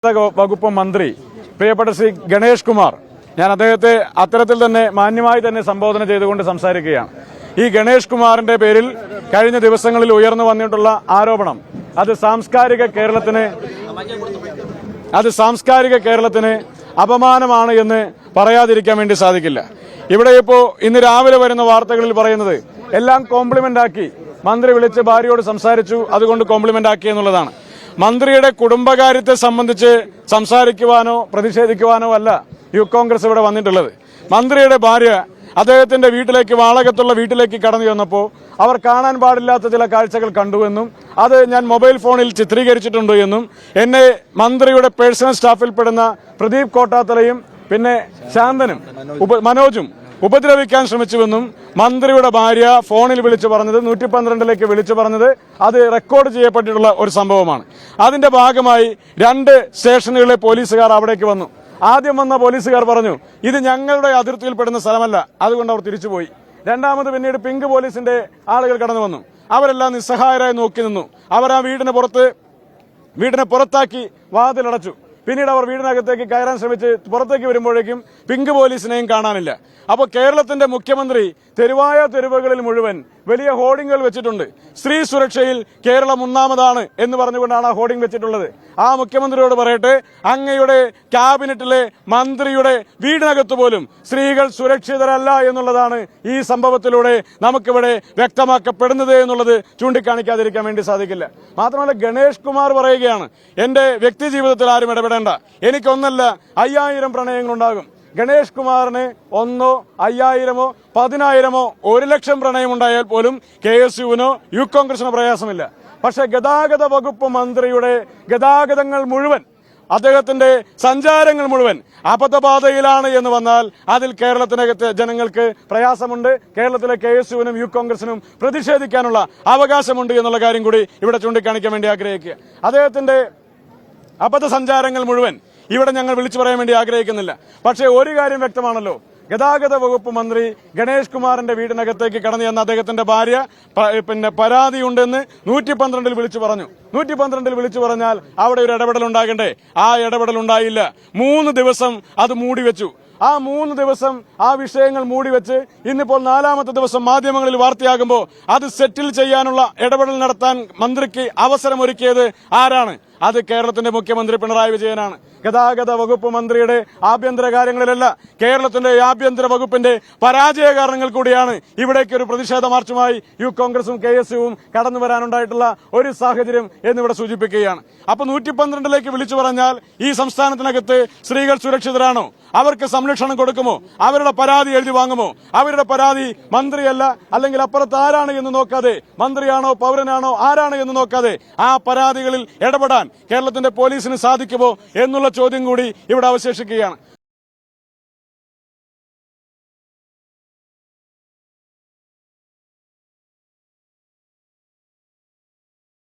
വകുപ്പ് മന്ത്രി പ്രിയപ്പെട്ട ശ്രീ ഗണേഷ് കുമാർ, ഞാൻ അദ്ദേഹത്തെ അത്തരത്തിൽ തന്നെ മാന്യമായി തന്നെ സംബോധന ചെയ്തുകൊണ്ട് സംസാരിക്കുകയാണ്. ഈ ഗണേഷ് കുമാറിന്റെ പേരിൽ കഴിഞ്ഞ ദിവസങ്ങളിൽ ഉയർന്നു വന്നിട്ടുള്ള ആരോപണം അത് സാംസ്കാരിക കേരളത്തിന് അപമാനമാണ് എന്ന് പറയാതിരിക്കാൻ വേണ്ടി സാധിക്കില്ല. ഇവിടെ ഇന്ന് രാവിലെ വരുന്ന വാർത്തകളിൽ പറയുന്നത് എല്ലാം കോംപ്ലിമെന്റ് ആക്കി മന്ത്രി വിളിച്ച് ഭാര്യയോട് സംസാരിച്ചു, അതുകൊണ്ട് കോംപ്ലിമെന്റ് ആക്കി എന്നുള്ളതാണ്. മന്ത്രിയുടെ കുടുംബകാര്യത്തെ സംബന്ധിച്ച് സംസാരിക്കുവാനോ പ്രതിഷേധിക്കുവാനോ അല്ല യൂത്ത് കോൺഗ്രസ് ഇവിടെ വന്നിട്ടുള്ളത്. മന്ത്രിയുടെ ഭാര്യ അദ്ദേഹത്തിന്റെ വീട്ടിലേക്ക്, വാളകത്തുള്ള വീട്ടിലേക്ക് കടന്നു ചെന്നപ്പോൾ അവർ കാണാൻ പാടില്ലാത്ത ചില കാഴ്ചകൾ കണ്ടുവെന്നും അത് ഞാൻ മൊബൈൽ ഫോണിൽ ചിത്രീകരിച്ചിട്ടുണ്ട് എന്നും എന്നെ മന്ത്രിയുടെ പേഴ്സണൽ സ്റ്റാഫിൽപ്പെടുന്ന പ്രദീപ് കോട്ടാത്തലയും പിന്നെ ശാന്തനും മനോജും ഉപദ്രവിക്കാൻ ശ്രമിച്ചുവെന്നും മന്ത്രിയുടെ ഭാര്യ ഫോണിൽ വിളിച്ചു പറഞ്ഞത് 112ലേക്ക് വിളിച്ചു പറഞ്ഞത് അത് റെക്കോർഡ് ചെയ്യപ്പെട്ടിട്ടുള്ള ഒരു സംഭവമാണ്. അതിന്റെ ഭാഗമായി 2 സ്റ്റേഷനുകളിലെ പോലീസുകാർ അവിടേക്ക് വന്നു. ആദ്യം വന്ന പോലീസുകാർ പറഞ്ഞു ഇത് ഞങ്ങളുടെ അതിർത്തിയിൽപ്പെടുന്ന സ്ഥലമല്ല, അതുകൊണ്ട് അവർ തിരിച്ചുപോയി. രണ്ടാമത് പിന്നീട് പിങ്ക് പോലീസിന്റെ ആളുകൾ കടന്നു വന്നു. അവരെല്ലാം നിസ്സഹായരായി നോക്കി നിന്നു. അവർ ആ വീടിനെ പുറത്താക്കി വാതിലടച്ചു. പിന്നീട് അവർ വീടിനകത്തേക്ക് കയറാൻ ശ്രമിച്ച് പുറത്തേക്ക് വരുമ്പോഴേക്കും പിങ്ക് പോലീസിനെയും കാണാനില്ല. അപ്പോൾ കേരളത്തിന്റെ മുഖ്യമന്ത്രി തെരുവുകളിൽ മുഴുവൻ വലിയ ഹോർഡിംഗുകൾ വെച്ചിട്ടുണ്ട്. സ്ത്രീ സുരക്ഷയിൽ കേരളം ഒന്നാമതാണ് എന്ന് പറഞ്ഞുകൊണ്ടാണ് ആ ഹോർഡിംഗ് വെച്ചിട്ടുള്ളത്. ആ മുഖ്യമന്ത്രിയോട് പറയട്ടെ, അങ്ങയുടെ ക്യാബിനറ്റിലെ മന്ത്രിയുടെ വീടിനകത്ത് പോലും സ്ത്രീകൾ സുരക്ഷിതരല്ല എന്നുള്ളതാണ് ഈ സംഭവത്തിലൂടെ നമുക്കിവിടെ വ്യക്തമാക്കപ്പെടുന്നത് എന്നുള്ളത് ചൂണ്ടിക്കാണിക്കാതിരിക്കാൻ വേണ്ടി സാധിക്കില്ല. മാത്രമല്ല, ഗണേഷ് കുമാർ പറയുകയാണ് എന്റെ വ്യക്തി ജീവിതത്തിൽ ആരും ഇടപെടേണ്ട, എനിക്കൊന്നല്ല 5000 പ്രണയങ്ങളുണ്ടാകും. ഗണേഷ് കുമാറിന് 1, 5000, 10,000, 1,00,000 പ്രണയമുണ്ടായാൽ പോലും KSUവിനോ യൂത്ത് കോൺഗ്രസിനോ പ്രയാസമില്ല. പക്ഷെ ഗതാഗത വകുപ്പ് മന്ത്രിയുടെ ഗതാഗതങ്ങൾ മുഴുവൻ, അദ്ദേഹത്തിന്റെ സഞ്ചാരങ്ങൾ മുഴുവൻ അബദ്ധപാതയിലാണ് എന്ന് വന്നാൽ അതിൽ കേരളത്തിനകത്തെ ജനങ്ങൾക്ക് പ്രയാസമുണ്ട്. കേരളത്തിലെ KSUവിനും യൂത്ത് കോൺഗ്രസിനും പ്രതിഷേധിക്കാനുള്ള അവകാശമുണ്ട് എന്നുള്ള കാര്യം കൂടി ഇവിടെ ചൂണ്ടിക്കാണിക്കാൻ വേണ്ടി ആഗ്രഹിക്കുക. അദ്ദേഹത്തിന്റെ അബദ്ധ സഞ്ചാരങ്ങൾ മുഴുവൻ ഇവിടെ ഞങ്ങൾ വിളിച്ചു പറയാൻ വേണ്ടി ആഗ്രഹിക്കുന്നില്ല. പക്ഷേ ഒരു കാര്യം വ്യക്തമാണല്ലോ, ഗതാഗത വകുപ്പ് മന്ത്രി ഗണേഷ് കുമാറിന്റെ വീടിനകത്തേക്ക് കടന്നു ചെന്ന അദ്ദേഹത്തിന്റെ ഭാര്യ പരാതിയുണ്ടെന്ന് 112ൽ വിളിച്ചു പറഞ്ഞു. 112ൽ വിളിച്ചു പറഞ്ഞാൽ അവിടെ ഒരു ഇടപെടൽ ഉണ്ടാകണ്ടേ? ആ ഇടപെടൽ ഉണ്ടായില്ല. 3 ദിവസം അത് മൂടിവെച്ചു. ആ 3 ദിവസം ആ വിഷയങ്ങൾ മൂടിവെച്ച് ഇന്നിപ്പോൾ 4ാമത്തെ ദിവസം മാധ്യമങ്ങളിൽ വാർത്തയാകുമ്പോൾ അത് സെറ്റിൽ ചെയ്യാനുള്ള ഇടപെടൽ നടത്താൻ മന്ത്രിക്ക് അവസരമൊരുക്കിയത് ആരാണ്? അത് കേരളത്തിന്റെ മുഖ്യമന്ത്രി പിണറായി വിജയനാണ്. ഗതാഗത വകുപ്പ് മന്ത്രിയുടെ ആഭ്യന്തര കാര്യങ്ങളിലല്ല, കേരളത്തിന്റെ ആഭ്യന്തര വകുപ്പിന്റെ പരാജയ കാരണങ്ങൾ കൂടിയാണ് ഇവിടേക്ക് ഒരു പ്രതിഷേധ മാർച്ചുമായി യൂത്ത് കോൺഗ്രസും KSUവും കടന്നു വരാനുണ്ടായിട്ടുള്ള ഒരു സാഹചര്യം എന്നിവിടെ സൂചിപ്പിക്കുകയാണ്. അപ്പൊ 112ലേക്ക് വിളിച്ചു പറഞ്ഞാൽ ഈ സംസ്ഥാനത്തിനകത്ത് സ്ത്രീകൾ സുരക്ഷിതരാണോ? അവർക്ക് സംരക്ഷണം കൊടുക്കുമോ? അവരുടെ പരാതി എഴുതി വാങ്ങുമോ? അവരുടെ പരാതി മന്ത്രിയല്ല അല്ലെങ്കിൽ അപ്പുറത്ത് ആരാണ് എന്ന് നോക്കാതെ, മന്ത്രിയാണോ പൗരനാണോ ആരാണ് എന്ന് നോക്കാതെ ആ പരാതികളിൽ ഇടപെടാൻ കേരളത്തിന്റെ പോലീസിന് സാധിക്കുമോ എന്നുള്ള ചോദ്യം കൂടി ഇവിടെ അവശേഷിക്കുകയാണ്.